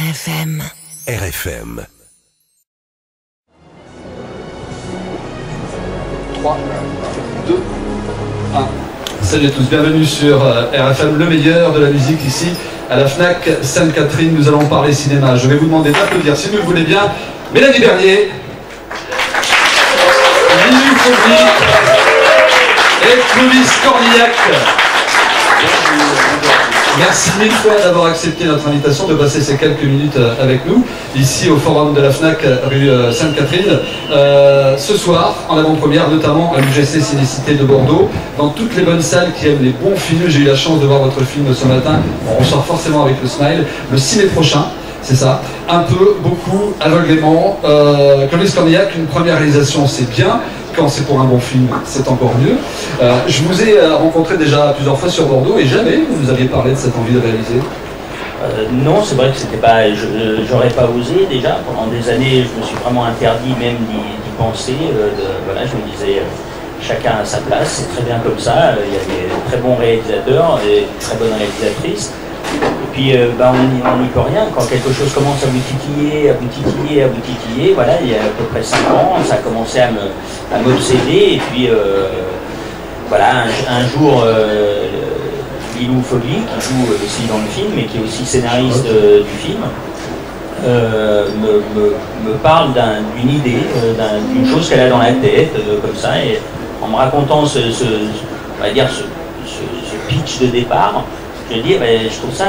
RFM. RFM. 3, 2, 1. Salut à tous, bienvenue sur RFM, le meilleur de la musique ici à la FNAC Sainte-Catherine. Nous allons parler cinéma. Je vais vous demander d'applaudir, si vous le voulez bien, Mélanie Bernier, Lily Fogli et Clovis Cornillac. Merci mille fois d'avoir accepté notre invitation, de passer ces quelques minutes avec nous, ici au forum de la FNAC, rue Sainte-Catherine. Ce soir, en avant-première, notamment à l'UGC Cinécité de Bordeaux, dans toutes les bonnes salles qui aiment les bons films. J'ai eu la chance de voir votre film ce matin, on sort forcément avec le smile, le 6 mai prochain. C'est ça, un peu, beaucoup, aveuglément. Clovis Cornillac, une première réalisation, c'est bien. Quand c'est pour un bon film, c'est encore mieux. Je vous ai rencontré déjà plusieurs fois sur Bordeaux et jamais vous nous aviez parlé de cette envie de réaliser. Non, c'est vrai que c'était pas, j'aurais pas osé déjà. Pendant des années, je me suis vraiment interdit même d'y penser. Voilà, je me disais, chacun à sa place, c'est très bien comme ça. Il y a des très bons réalisateurs et très bonnes réalisatrices. Et puis on n'y peut rien. Quand quelque chose commence à vous titiller, voilà, il y a à peu près 5 ans, ça a commencé à m'obséder. Et puis voilà, un jour, Lily Fogli, qui joue aussi dans le film et qui est aussi scénariste du film, me parle d'une idée, d'une chose qu'elle a dans la tête, comme ça, et en me racontant ce pitch de départ. Je dis, je trouve ça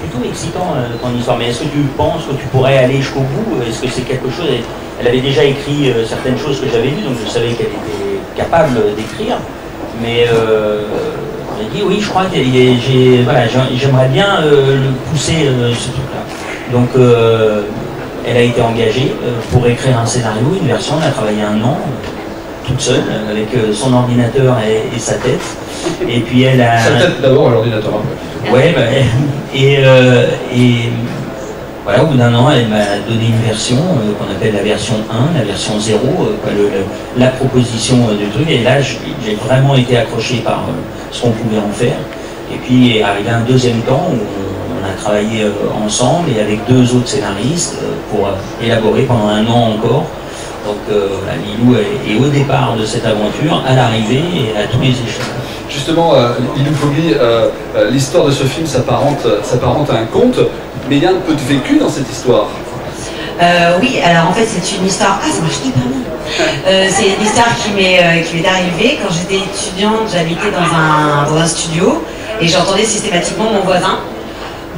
plutôt excitant ton histoire, mais est-ce que tu penses que tu pourrais aller jusqu'au bout? Est-ce que c'est quelque chose? Elle avait déjà écrit certaines choses que j'avais lues, donc je savais qu'elle était capable d'écrire, mais j'ai dit oui, je crois que j'aimerais bien le pousser ce truc-là. Donc elle a été engagée pour écrire un scénario, une version, elle a travaillé 1 an. Toute seule, avec son ordinateur et sa tête. Et puis elle a... Sa tête d'abord, l'ordinateur après. Ouais, et voilà, au bout d'1 an, elle m'a donné une version qu'on appelle la version 1, la version 0, la proposition du truc. Et là, j'ai vraiment été accroché par ce qu'on pouvait en faire. Et puis est arrivé un deuxième temps où on a travaillé ensemble et avec 2 autres scénaristes pour élaborer pendant 1 an encore. Donc Lilou est au départ de cette aventure, à l'arrivée et à tous les échelons. Justement, Lily Fogli, l'histoire de ce film s'apparente à un conte, mais il y a un peu de vécu dans cette histoire. Oui, alors en fait c'est une histoire... Ah, ça marche hyper bien. C'est une histoire qui m'est arrivée quand j'étais étudiante. J'habitais dans un studio et j'entendais systématiquement mon voisin.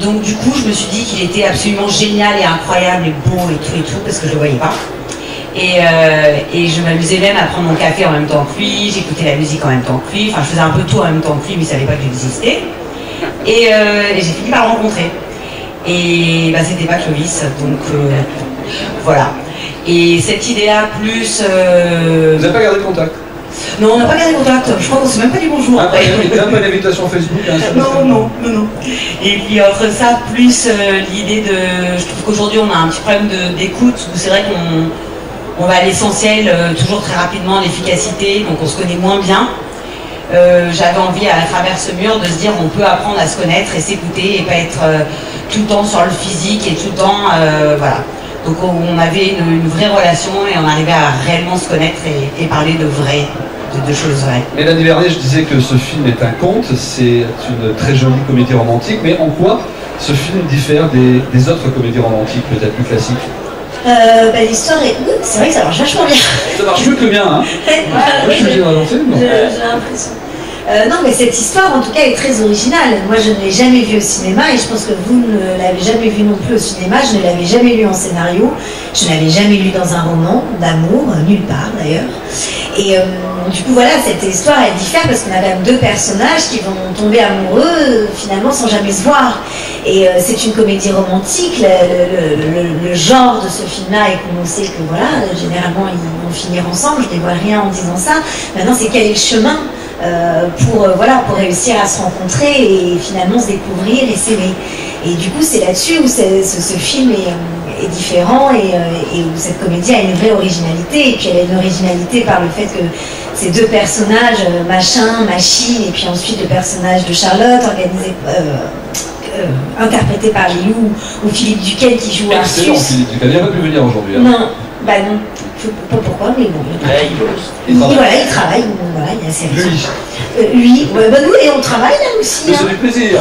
Donc du coup je me suis dit qu'il était absolument génial et incroyable et beau et tout parce que je le voyais pas. Et je m'amusais même à prendre mon café en même temps que lui, j'écoutais la musique en même temps que lui, enfin je faisais un peu tout en même temps que lui, mais il ne savait pas que j'existais. Et j'ai fini par le rencontrer. Et c'était pas Clovis, donc voilà. Et cette idée-là, plus... Vous n'avez pas gardé contact? Non, on n'a pas gardé contact, je crois qu'on ne s'est même pas dit bonjour. Ah, même pas d'invitation Facebook hein, non. Et puis entre ça, plus l'idée de... Je trouve qu'aujourd'hui on a un petit problème d'écoute, où c'est vrai qu'on va à l'essentiel toujours très rapidement, l'efficacité, donc on se connaît moins bien. J'avais envie à travers ce mur de se dire on peut apprendre à se connaître et s'écouter et pas être tout le temps sur le physique et tout le temps, voilà. Donc on avait une vraie relation et on arrivait à réellement se connaître et parler de choses vraies. Mélanie Bernier, je disais que ce film est un conte, c'est une très jolie comédie romantique, mais en quoi ce film diffère des autres comédies romantiques peut-être plus classiques? L'histoire est... C'est vrai que ça marche vachement bien. Ça marche mieux que le mien, hein? Moi, je suis obligé de ralentir, non? J'ai l'impression. Non, mais cette histoire, en tout cas, est très originale. Moi, je ne l'ai jamais vue au cinéma et je pense que vous ne l'avez jamais vue non plus au cinéma. Je ne l'avais jamais lu en scénario. Je ne l'avais jamais lu dans un roman d'amour, nulle part d'ailleurs. Et du coup, voilà, cette histoire, elle diffère parce qu'on a quand même 2 personnages qui vont tomber amoureux finalement sans jamais se voir. Et c'est une comédie romantique. Le genre de ce film-là est qu'on sait que voilà, généralement ils vont finir ensemble. Je ne dévoile rien en disant ça. Maintenant, c'est quel est le chemin pour réussir à se rencontrer et finalement se découvrir et s'aimer. Et du coup, c'est là-dessus où ce film est différent et où cette comédie a une vraie originalité. Et puis elle a une originalité par le fait que ces 2 personnages, Machin, Machine, et puis ensuite le personnage de Charlotte, interprété par Lilou, ou Philippe Duquesne qui joue Excellent, Artus. Philippe Duquesne, il n'aurait pu venir aujourd'hui. Hein. Non, bah non, je sais pas pourquoi, mais bon. Ouais, il bosse. Voilà, il travaille, voilà, il a ses raisons. Lui. Lui, ouais, bah nous, et on travaille là aussi. Mais Hein. ça fait plaisir.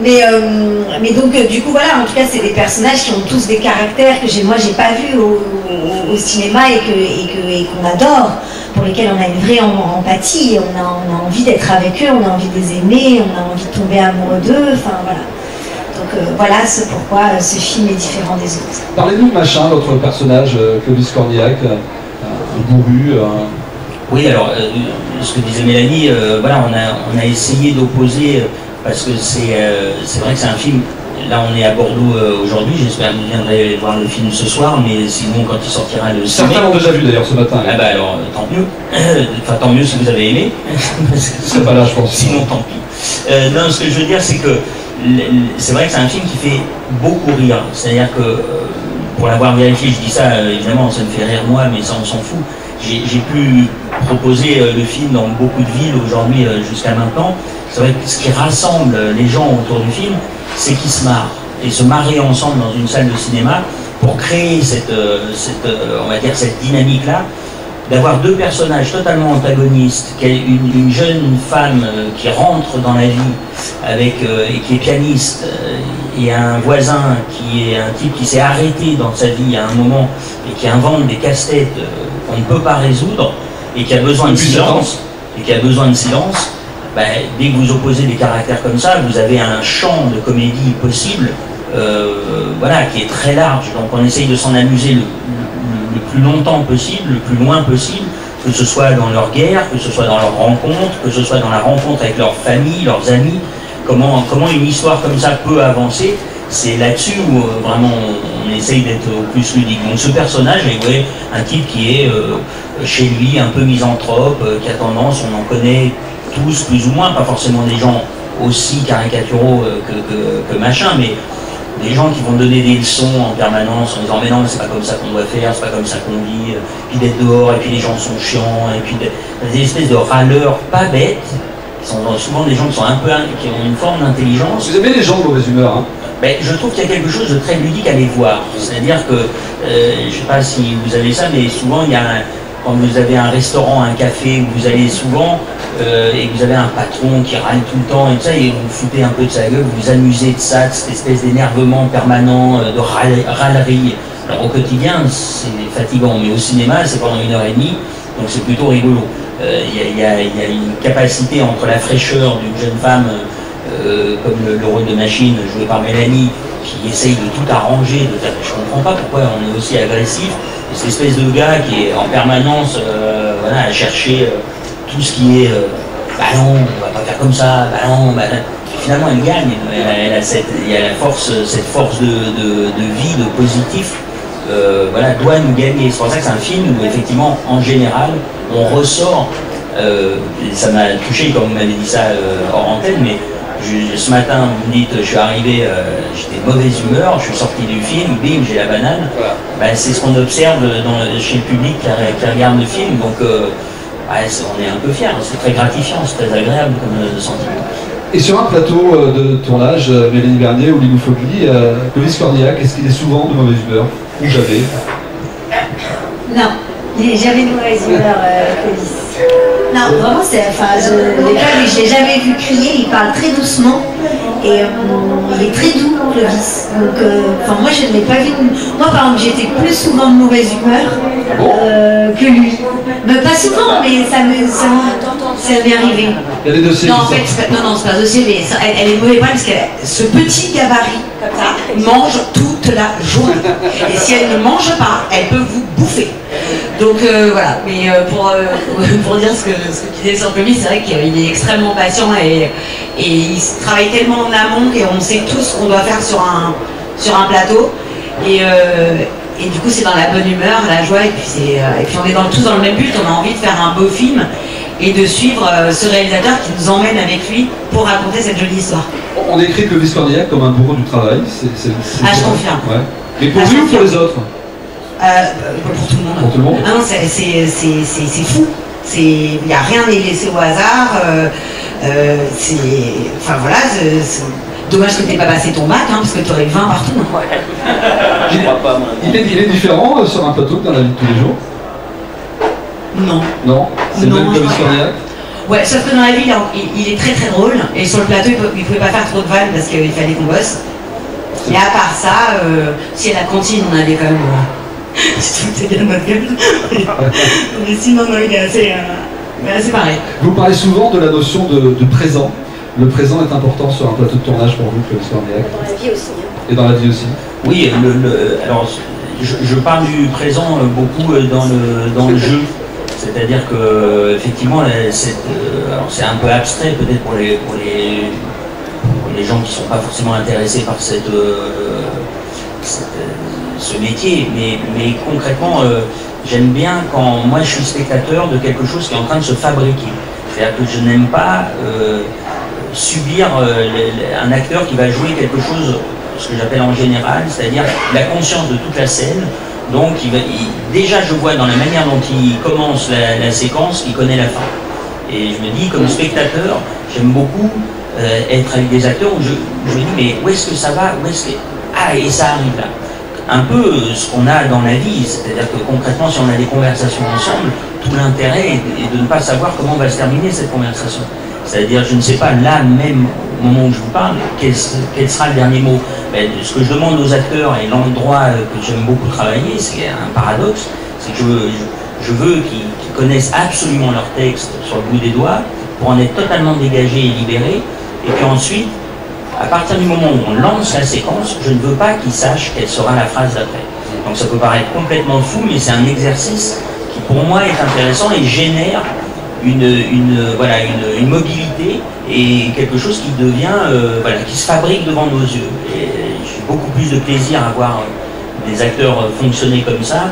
Mais donc, du coup, voilà, en tout cas, c'est des personnages qui ont tous des caractères que moi, j'ai pas vus au cinéma et qu'on adore, pour lesquels on a une vraie empathie, on a envie d'être avec eux, on a envie de les aimer, on a envie de tomber amoureux d'eux, enfin voilà. Donc voilà, c'est pourquoi ce film est différent des autres. Parlez-nous de Machin, votre personnage, Clovis Cornillac, un bourru. Oui, alors, ce que disait Mélanie, voilà, on a essayé d'opposer, parce que c'est vrai que c'est un film, là on est à Bordeaux aujourd'hui, j'espère que vous viendrez voir le film ce soir, mais sinon quand il sortira le cinéma... Certains l'ont déjà vu d'ailleurs ce matin. Ah bah alors, tant mieux, enfin tant mieux si vous avez aimé. C'est pas là, je pense. Sinon tant pis. Non, ce que je veux dire, c'est que c'est vrai que c'est un film qui fait beaucoup rire, c'est-à-dire que, pour l'avoir vérifié, je dis ça, évidemment, ça me fait rire moi, mais ça on s'en fout. J'ai pu proposer le film dans beaucoup de villes aujourd'hui jusqu'à maintenant. C'est vrai que ce qui rassemble les gens autour du film, c'est qu'ils se marrent. Et se marrer ensemble dans une salle de cinéma pour créer on va dire cette dynamique-là, d'avoir deux personnages totalement antagonistes, une jeune femme qui rentre dans la vie et qui est pianiste, et un voisin qui est un type qui s'est arrêté dans sa vie à un moment et qui invente des casse-têtes qu'on ne peut pas résoudre et qui a besoin de silence, ben, dès que vous opposez des caractères comme ça, vous avez un champ de comédie possible, voilà, qui est très large. Donc on essaye de s'en amuser le plus longtemps possible, le plus loin possible, que ce soit dans leur guerre, que ce soit dans leur rencontre, que ce soit dans la rencontre avec leur famille, leurs amis. Comment une histoire comme ça peut avancer, c'est là-dessus où vraiment on essaye d'être au plus ludique. Donc ce personnage, vous voyez, un type qui est chez lui un peu misanthrope, qui a tendance, on en connaît tous plus ou moins, pas forcément des gens aussi caricaturaux que Machin, mais des gens qui vont donner des leçons en permanence en disant mais non, c'est pas comme ça qu'on doit faire, c'est pas comme ça qu'on vit, puis d'être dehors, et puis les gens sont chiants, et puis des espèces de râleurs pas bêtes, qui sont souvent des gens qui ont une forme d'intelligence. Vous aimez les gens de mauvaise humeur, hein? Ben, je trouve qu'il y a quelque chose de très ludique à les voir. C'est-à-dire que, je ne sais pas si vous avez ça, mais souvent, quand vous avez un restaurant, un café, où vous allez souvent, et que vous avez un patron qui râle tout le temps, et tout ça, et vous vous foutez un peu de sa gueule, vous vous amusez de ça, de cette espèce d'énervement permanent, de râlerie. Alors au quotidien, c'est fatigant, mais au cinéma, c'est pendant 1h30, donc c'est plutôt rigolo. Il y a une capacité entre la fraîcheur d'une jeune femme, comme le rôle de Machine joué par Mélanie, qui essaye de tout arranger, je comprends pas pourquoi on est aussi agressif, et cette espèce de gars qui est en permanence voilà, à chercher tout ce qui est bah non, on va pas faire comme ça, bah non, bah non. Finalement elle gagne, il y a cette force de vie, de positif, voilà, doit nous gagner. C'est pour ça que c'est un film où effectivement, en général, on ressort, ça m'a touché quand vous m'avez dit ça hors antenne, mais ce matin, vous me dites, je suis arrivé, j'étais de mauvaise humeur, je suis sorti du film, bim, j'ai la banane. Voilà. Ben, c'est ce qu'on observe chez le public qui regarde le film, donc ouais, on est un peu fiers, c'est très gratifiant, c'est très agréable comme sentiment. Et sur un plateau de tournage, Mélanie Bernier ou Lilou Fogli, Clovis Cornillac, est-ce qu'il est souvent de mauvaise humeur? Ou jamais? Non, il n'est jamais de mauvaise humeur, Clovis. Non, vraiment, je l'ai jamais vu crier, il parle très doucement et il est très doux, Clovis. Donc, moi, je ne l'ai pas vu. Moi, par exemple, j'étais plus souvent de mauvaise humeur que lui. Mais pas souvent, mais ça m'est arrivé. Il y a des dossiers. Non, en fait, c'est pas un dossier, mais elle est mauvaise parce que ce petit gabarit, comme ça, mange toute la journée. Et si elle ne mange pas, elle peut vous bouffer. Donc voilà, mais pour dire ce que tu disais sur Clovis, c'est vrai qu'il est extrêmement patient et il travaille tellement en amont qu'on sait tout ce qu'on doit faire sur un plateau. Et du coup, c'est dans la bonne humeur, la joie, et puis on est tous dans le même but, on a envie de faire un beau film et de suivre ce réalisateur qui nous emmène avec lui pour raconter cette jolie histoire. On décrit Clovis Cornillac comme un bourreau du travail. Je confirme. Ouais. Mais pour lui ou pour les autres? Pour tout le monde. Pour tout le monde. Ah non, c'est fou. Il n'y a rien n'est laissé au hasard. Enfin voilà, Dommage que t'aies pas passé ton bac, hein, parce que tu aurais 20 partout. Ouais. Je crois pas, moi. Il est différent sur un plateau que dans la vie de tous les jours? Non. Non? C'est le Non, même je Clovis crois Cornillac? Ouais, sauf que dans la vie, il est très très drôle. Et sur le plateau, il pouvait pas faire trop de vannes parce qu'il fallait qu'on bosse. Et à part ça, si à la cantine, on avait quand même... je trouve que bien notre gueule. Mais sinon, non, il est assez pareil. Vous parlez souvent de la notion de présent. Le présent est important sur un plateau de tournage pour vous, Clovis Cornillac. Dans la vie aussi. Et dans la vie aussi. Oui, alors je parle du présent beaucoup dans le jeu. C'est-à-dire que effectivement, alors c'est un peu abstrait peut-être pour les gens qui ne sont pas forcément intéressés par ce métier, mais concrètement, j'aime bien quand moi je suis spectateur de quelque chose qui est en train de se fabriquer. C'est-à-dire que je n'aime pas subir un acteur qui va jouer quelque chose, ce que j'appelle en général, c'est-à-dire la conscience de toute la scène. Donc déjà je vois dans la manière dont il commence la séquence qu'il connaît la fin. Et je me dis, comme spectateur, j'aime beaucoup être avec des acteurs où je me dis, mais où est-ce que ça va, ah, et ça arrive là. Un peu ce qu'on a dans la vie, c'est-à-dire que concrètement, si on a des conversations ensemble, tout l'intérêt est de ne pas savoir comment va se terminer cette conversation. C'est-à-dire, je ne sais pas, là même, au moment où je vous parle, quel sera le dernier mot. Ben, ce que je demande aux acteurs, et l'endroit que j'aime beaucoup travailler, c'est un paradoxe, c'est que je veux qu'ils connaissent absolument leur texte sur le bout des doigts, pour en être totalement dégagés et libérés, et puis ensuite, à partir du moment où on lance la séquence, je ne veux pas qu'ils sachent quelle sera la phrase d'après. Donc ça peut paraître complètement fou, mais c'est un exercice qui pour moi est intéressant et génère une mobilité et quelque chose qui devient, qui se fabrique devant nos yeux. Et j'ai beaucoup plus de plaisir à voir des acteurs fonctionner comme ça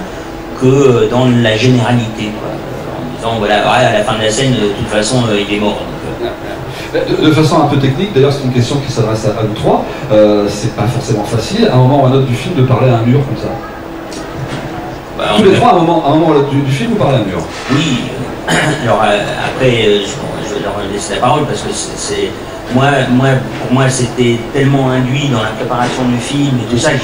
que dans la généralité, quoi. En disant, voilà, à la fin de la scène, de toute façon, il est mort. De façon un peu technique, d'ailleurs c'est une question qui s'adresse à nous trois, c'est pas forcément facile, à un moment ou à un autre du film, de parler à un mur comme ça. Tous les trois, à un moment ou à un autre du film, vous parlez à un mur. Oui, alors après, je vais leur laisser la parole parce que pour moi c'était tellement induit dans la préparation du film et tout ça que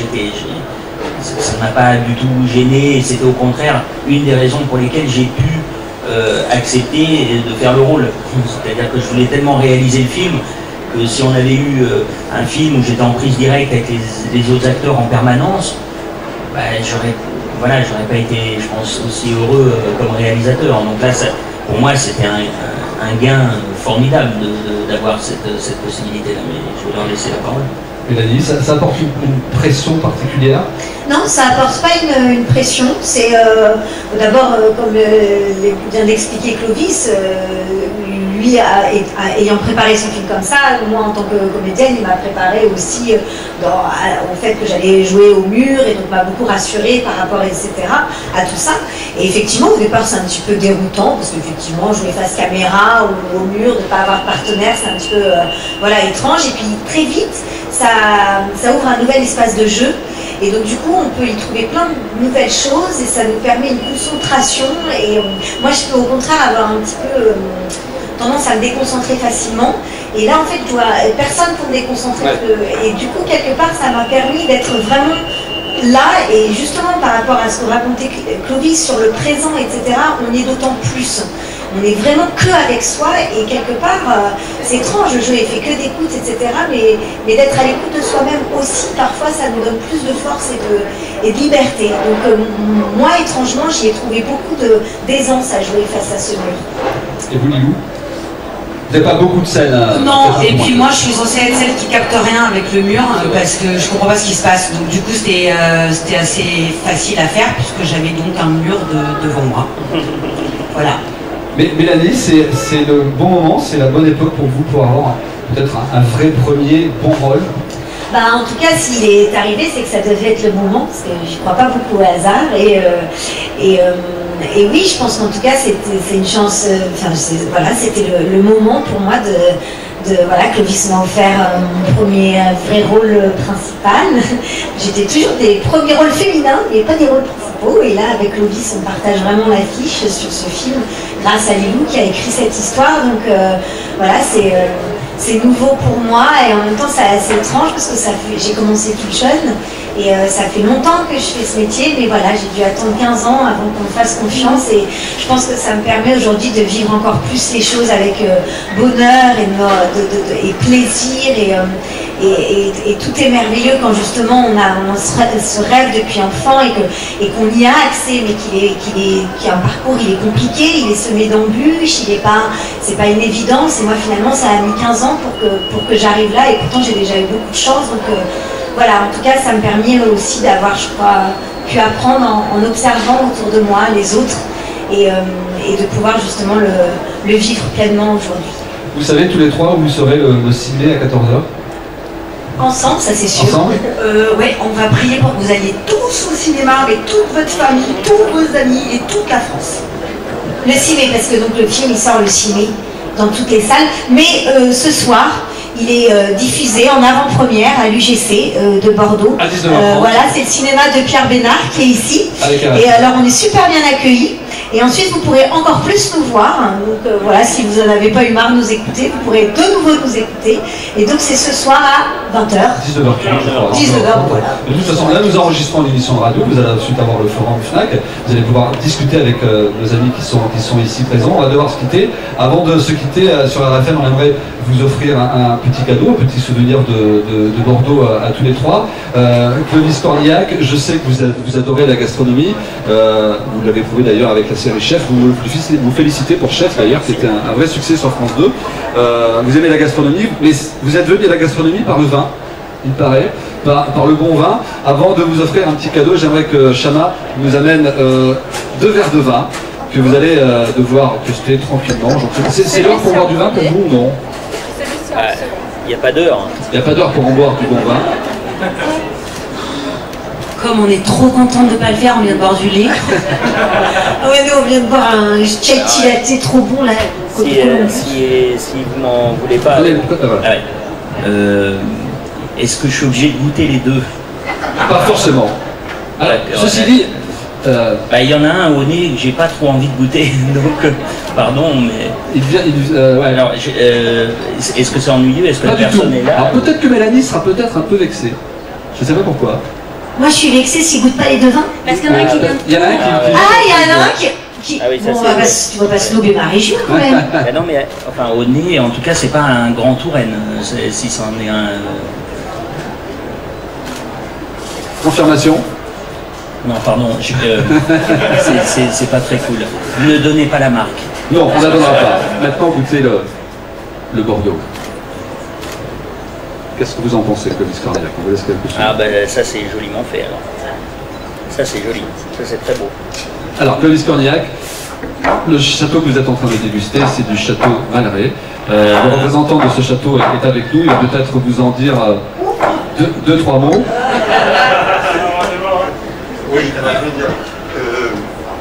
ça ne m'a pas du tout gêné, c'était au contraire une des raisons pour lesquelles j'ai pu accepter de faire le rôle. C'est-à-dire que je voulais tellement réaliser le film que si on avait eu un film où j'étais en prise directe avec les autres acteurs en permanence, j'aurais pas été, je pense, aussi heureux comme réalisateur. Donc là, pour moi, c'était un gain formidable d'avoir cette possibilité-là. Mais je vais leur laisser la parole. Mélanie, ça apporte une pression particulière? Non, ça apporte pas une pression. C'est d'abord, comme vient d'expliquer Clovis, lui ayant préparé son film comme ça, moi en tant que comédienne, il m'a préparé aussi au fait que j'allais jouer au mur et donc m'a beaucoup rassurée par rapport, etc., à tout ça. Et effectivement, au départ, c'est un petit peu déroutant parce qu'effectivement, jouer face caméra ou au mur, de ne pas avoir de partenaire, c'est un petit peu étrange. Et puis très vite, ça ouvre un nouvel espace de jeu. Et donc du coup, on peut y trouver plein de nouvelles choses et ça nous permet une concentration. Et moi, je peux au contraire avoir un petit peu tendance à me déconcentrer facilement. Et là, en fait, je vois personne pour me déconcentrer. Ouais. Et du coup, quelque part, ça m'a permis d'être vraiment là. Et justement, par rapport à ce que racontait Clovis sur le présent, etc., on est d'autant plus. On est vraiment que avec soi et quelque part, c'est étrange, le jeu est fait que d'écoute, etc. Mais d'être à l'écoute de soi-même aussi, parfois, ça nous donne plus de force et de liberté. Donc moi, étrangement, j'y ai trouvé beaucoup d'aisance à jouer face à ce mur. Et vous, Lilou? Vous n'avez pas beaucoup de scènes Non, et puis moi, je suis censée être celle qui capte rien avec le mur parce que je comprends pas ce qui se passe. Donc du coup, c'était assez facile à faire puisque j'avais donc un mur devant moi. Voilà. Mais Mélanie, c'est le bon moment, c'est la bonne époque pour vous pour avoir peut-être un vrai premier bon rôle? En tout cas, s'il est arrivé, c'est que ça devait être le moment, parce que je ne crois pas beaucoup au hasard. Et oui, je pense qu'en tout cas, c'est une chance. C'était le moment pour moi Clovis m'a offert mon premier vrai rôle principal. J'étais toujours des premiers rôles féminins, mais pas des rôles principaux. Et là, avec Clovis, on partage vraiment l'affiche sur ce film, grâce à Lilou qui a écrit cette histoire. Donc c'est nouveau pour moi et en même temps c'est assez étrange parce que j'ai commencé toute jeune et ça fait longtemps que je fais ce métier, mais voilà, j'ai dû attendre 15 ans avant qu'on me fasse confiance et je pense que ça me permet aujourd'hui de vivre encore plus les choses avec bonheur et plaisir et tout est merveilleux quand justement on a ce rêve depuis enfant et qu'on y a accès, mais qu'il a un parcours, il est compliqué, il est semé d'embûches, c'est pas une évidence. Et moi finalement ça a mis 15 ans pour que j'arrive là et pourtant j'ai déjà eu beaucoup de chance. Donc voilà, en tout cas ça me permet aussi d'avoir, je crois, pu apprendre en observant autour de moi les autres et de pouvoir justement le vivre pleinement aujourd'hui. Vous savez tous les trois où vous serez le 6 mai à 14h? Ensemble, ça c'est sûr. Ensemble? Ouais, on va prier pour que vous alliez tous au cinéma avec toute votre famille, tous vos amis et toute la France. Le 6 mai, parce que donc le film il sort le 6 mai dans toutes les salles, mais ce soir il est diffusé en avant-première à l'UGC de Bordeaux. À 19h30. Voilà, c'est le cinéma de Pierre Bénard qui est ici. Et alors on est super bien accueillis. Et ensuite vous pourrez encore plus nous voir. Donc voilà, si vous n'en avez pas eu marre de nous écouter, vous pourrez de nouveau nous écouter. Et donc c'est ce soir à 20h. 19h30, je crois. 19h, voilà. De toute façon, là nous enregistrons l'émission de radio, vous allez ensuite avoir le forum FNAC, vous allez pouvoir discuter avec nos amis qui sont ici présents. On va devoir se quitter. Avant de se quitter sur RFM, on aimerait vous offrir un petit cadeau, un petit souvenir de Bordeaux à tous les trois. Clovis Cornillac, je sais que vous adorez la gastronomie, vous l'avez prouvé d'ailleurs avec la série Chef, vous félicitez pour Chef d'ailleurs, c'était un vrai succès sur France 2. Vous aimez la gastronomie, mais vous êtes venu à la gastronomie par le vin, il paraît, par le bon vin. Avant de vous offrir un petit cadeau, j'aimerais que Chama nous amène 2 verres de vin que vous allez devoir tester tranquillement. C'est l'heure pour boire du vin pour vous ou non? Il n'y a pas d'heure. Il n'y a pas d'heure pour en boire du bon vin. Comme on est trop content de ne pas le faire, on vient de boire du lait. Ah ouais, nous on vient de boire un chai latte trop bon là. Si vous m'en voulez pas. Allez, Est-ce que je suis obligé de goûter les deux? pas forcément. Alors, ceci dit, il y en a un au nez que j'ai pas trop envie de goûter, donc pardon, mais. ouais. Alors, est-ce que c'est ennuyeux? Est-ce que Pas la du tout. personne est là? Alors peut-être que Mélanie sera peut-être un peu vexée. Je ne sais pas pourquoi. Moi je suis vexée s'il goûte pas les 2 vins. Parce qu'il y en a qui viennent. Il y en a un qui. Il y en a un qui... Ah oui, ça, bon, c'est- tu vas pas snobber ma région quand même. Ah non, mais enfin, au nez, en tout cas, c'est pas un grand Touraine, si c'en est un. Confirmation. Non, pardon, c'est pas très cool. Ne donnez pas la marque. Non, on ne la donnera pas. Maintenant, goûtez le Bordeaux. Qu'est-ce que vous en pensez, Clovis Cornillac? On vous laisse quelque chose. Ah ben ça c'est joliment fait alors. Ça c'est joli, ça c'est très beau. Alors, Clovis Cornillac, le château que vous êtes en train de déguster, c'est du château Malray. Le représentant de ce château est avec nous, il va peut-être vous en dire 2-3 mots. Oui, je vais dire.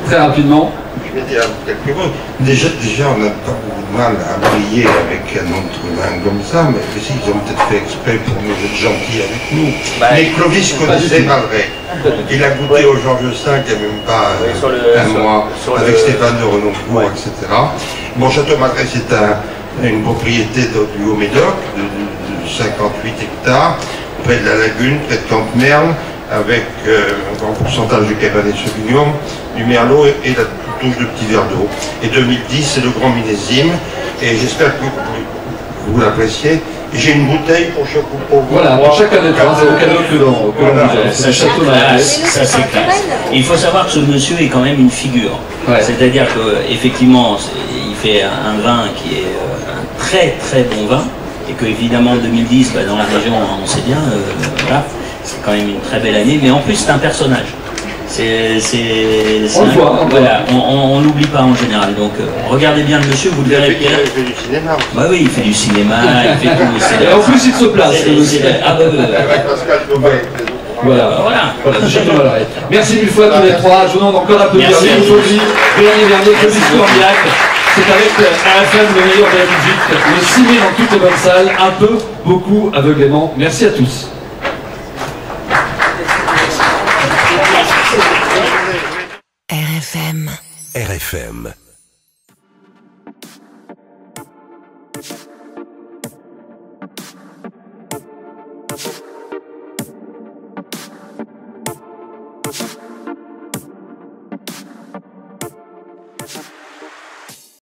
Très rapidement. Je vais dire quelques mots. Déjà, on n'a pas beaucoup de mal à briller avec un autre vin comme ça, mais aussi, ils ont peut-être fait exprès pour nous être gentils avec nous. Mais Clovis connaissait Malray. Il a goûté au Georges V il n'y a même pas un mois, avec Stéphane de Renoncourt, etc. Mon château Malray, c'est une propriété du Haut-Médoc, de 58 hectares, près de la lagune, près de Camp-Merle, avec un grand pourcentage de Cabernet Sauvignon, du Merlot et la touche de petits verres d'eau. Et 2010, c'est le grand millésime, et j'espère que vous l'appréciez. Et j'ai une bouteille pour chaque pour vous. Voilà, pour chacun des trois, c'est au cadeau que l'on c'est le château Malray. Ça c'est classe. Il faut savoir que ce monsieur est quand même une figure. Ouais. C'est-à-dire qu'effectivement, il fait un vin qui est un très très bon vin, et que évidemment en 2010, dans la région, on sait bien, voilà, c'est quand même une très belle année, mais en plus c'est un personnage. On le voit, voilà, on l'oublie pas en général. Donc regardez bien le monsieur, vous le verrez bien. Il fait du cinéma. Bah oui, il fait du cinéma, il fait tout. Et en plus, il se place. Ah bah oui. Avec Pascal Daubet. Voilà. Voilà, du château Malray. Merci mille fois tous les trois. Je vous demande encore un peu de Merci à vous. Bernier Vernier, Clovis Cornillac. C'est avec RFM le meilleur de la musique. Le 6 mai dans toutes les bonnes salles. Un peu, beaucoup, aveuglément. Merci à tous. RFM. RFM.